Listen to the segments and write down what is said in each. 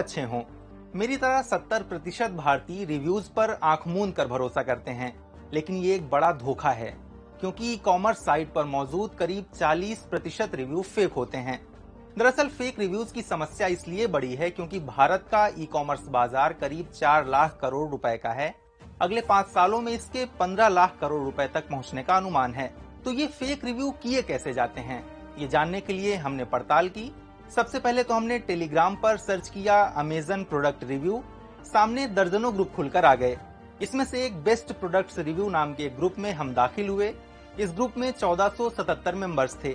अच्छे हों। मेरी तरह 70% भारतीय रिव्यूज पर आंख मूंद कर भरोसा करते हैं, लेकिन ये एक बड़ा धोखा है, क्योंकि ई कॉमर्स साइट पर मौजूद करीब 40% रिव्यू फेक होते हैं। दरअसल फेक रिव्यूज की समस्या इसलिए बड़ी है क्योंकि भारत का ई कॉमर्स बाजार करीब 4 लाख करोड़ रुपए का है। अगले 5 सालों में इसके 15 लाख करोड़ रुपए तक पहुंचने का अनुमान है। तो ये फेक रिव्यू किए कैसे जाते हैं, ये जानने के लिए हमने पड़ताल की। सबसे पहले तो हमने टेलीग्राम पर सर्च किया अमेजन प्रोडक्ट रिव्यू। सामने दर्जनों ग्रुप खुलकर आ गए। इसमें से एक बेस्ट प्रोडक्ट्स रिव्यू नाम के एक ग्रुप में हम दाखिल हुए। इस ग्रुप में 1477 मेंबर्स थे।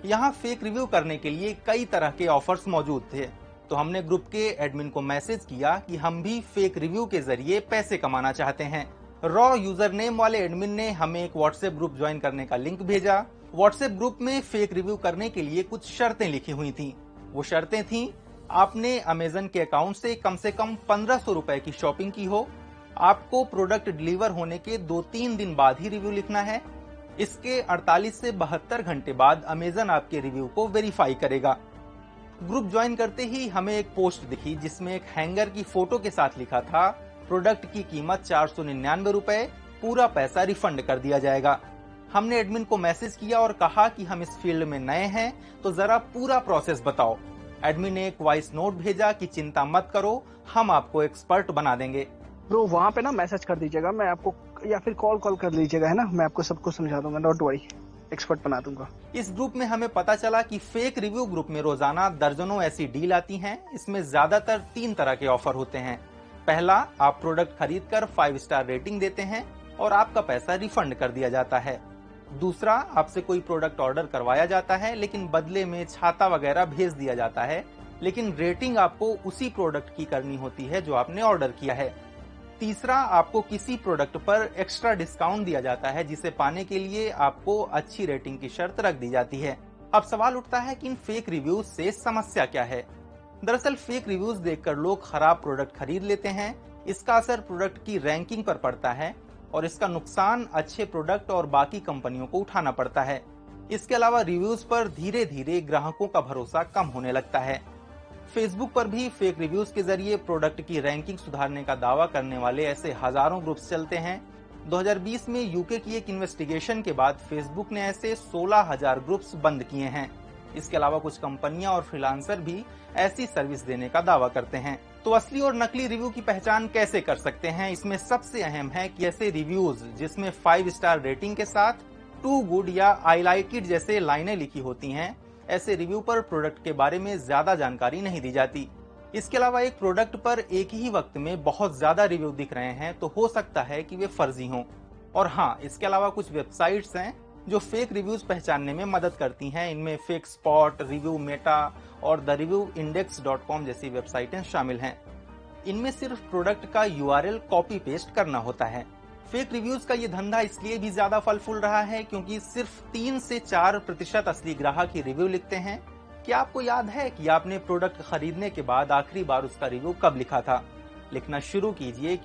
यहाँ फेक रिव्यू करने के लिए कई तरह के ऑफर्स मौजूद थे, तो हमने ग्रुप के एडमिन को मैसेज किया कि हम भी फेक रिव्यू के जरिए पैसे कमाना चाहते हैं। रॉ यूजर नेम वाले एडमिन ने हमें एक व्हाट्सएप ग्रुप ज्वाइन करने का लिंक भेजा। व्हाट्सएप ग्रुप में फेक रिव्यू करने के लिए कुछ शर्तें लिखी हुई थी। वो शर्तें थीं, आपने अमेजन के अकाउंट से कम 1500 रुपए की शॉपिंग की हो, आपको प्रोडक्ट डिलीवर होने के 2-3 दिन बाद ही रिव्यू लिखना है, इसके 48 से 72 घंटे बाद अमेजन आपके रिव्यू को वेरीफाई करेगा। ग्रुप ज्वाइन करते ही हमें एक पोस्ट दिखी जिसमें एक हैंगर की फोटो के साथ लिखा था प्रोडक्ट की कीमत 499 रुपए, पूरा पैसा रिफंड कर दिया जाएगा। हमने एडमिन को मैसेज किया और कहा कि हम इस फील्ड में नए हैं, तो जरा पूरा प्रोसेस बताओ। एडमिन ने एक वॉइस नोट भेजा कि चिंता मत करो, हम आपको एक्सपर्ट बना देंगे। ब्रो वहाँ पे ना मैसेज कर दीजिएगा, मैं आपको या फिर कॉल कर लीजिएगा, है ना, मैं आपको सब कुछ समझा दूंगा, डोंट वरी, एक्सपर्ट बना दूंगा। इस ग्रुप में हमें पता चला कि फेक रिव्यू ग्रुप में रोजाना दर्जनों ऐसी डील आती हैं। इसमें ज्यादातर 3 तरह के ऑफर होते हैं। पहला, आप प्रोडक्ट खरीद कर 5 स्टार रेटिंग देते हैं और आपका पैसा रिफंड कर दिया जाता है। दूसरा, आपसे कोई प्रोडक्ट ऑर्डर करवाया जाता है लेकिन बदले में छाता वगैरह भेज दिया जाता है, लेकिन रेटिंग आपको उसी प्रोडक्ट की करनी होती है जो आपने ऑर्डर किया है। तीसरा, आपको किसी प्रोडक्ट पर एक्स्ट्रा डिस्काउंट दिया जाता है, जिसे पाने के लिए आपको अच्छी रेटिंग की शर्त रख दी जाती है। अब सवाल उठता है कि इन फेक रिव्यूज से समस्या क्या है। दरअसल फेक रिव्यूज देखकर लोग खराब प्रोडक्ट खरीद लेते हैं। इसका असर प्रोडक्ट की रैंकिंग पर पड़ता है और इसका नुकसान अच्छे प्रोडक्ट और बाकी कंपनियों को उठाना पड़ता है। इसके अलावा रिव्यूज पर धीरे धीरे ग्राहकों का भरोसा कम होने लगता है। फेसबुक पर भी फेक रिव्यूज के जरिए प्रोडक्ट की रैंकिंग सुधारने का दावा करने वाले ऐसे हजारों ग्रुप्स चलते हैं। 2020 में यूके की एक इन्वेस्टिगेशन के बाद फेसबुक ने ऐसे 16,000 ग्रुप्स बंद किए हैं। इसके अलावा कुछ कंपनियां और फ्रीलांसर भी ऐसी सर्विस देने का दावा करते हैं। तो असली और नकली रिव्यू की पहचान कैसे कर सकते हैं? इसमें सबसे अहम है कि ऐसे रिव्यूज जिसमें 5 स्टार रेटिंग के साथ टू गुड या आई लाइक इट जैसे लाइनें लिखी होती हैं, ऐसे रिव्यू पर प्रोडक्ट के बारे में ज्यादा जानकारी नहीं दी जाती। इसके अलावा एक प्रोडक्ट पर एक ही वक्त में बहुत ज्यादा रिव्यू दिख रहे हैं तो हो सकता है कि वे फर्जी हों। और हाँ, इसके अलावा कुछ वेबसाइट्स हैं जो फेक रिव्यूज पहचानने में मदद करती हैं। इनमें फेक स्पॉट, रिव्यू मेटा और द रिव्यू इंडेक्स.com जैसी वेबसाइटें शामिल हैं। इनमें सिर्फ प्रोडक्ट का यूआरएल कॉपी पेस्ट करना होता है। फेक रिव्यूज का ये धंधा इसलिए भी ज्यादा फल फूल रहा है क्योंकि सिर्फ 3 से 4% असली ग्राहक ही रिव्यू लिखते हैं। क्या आपको याद है कि आपने प्रोडक्ट खरीदने के बाद आखिरी बार उसका रिव्यू कब लिखा था? लिखना शुरू कीजिए।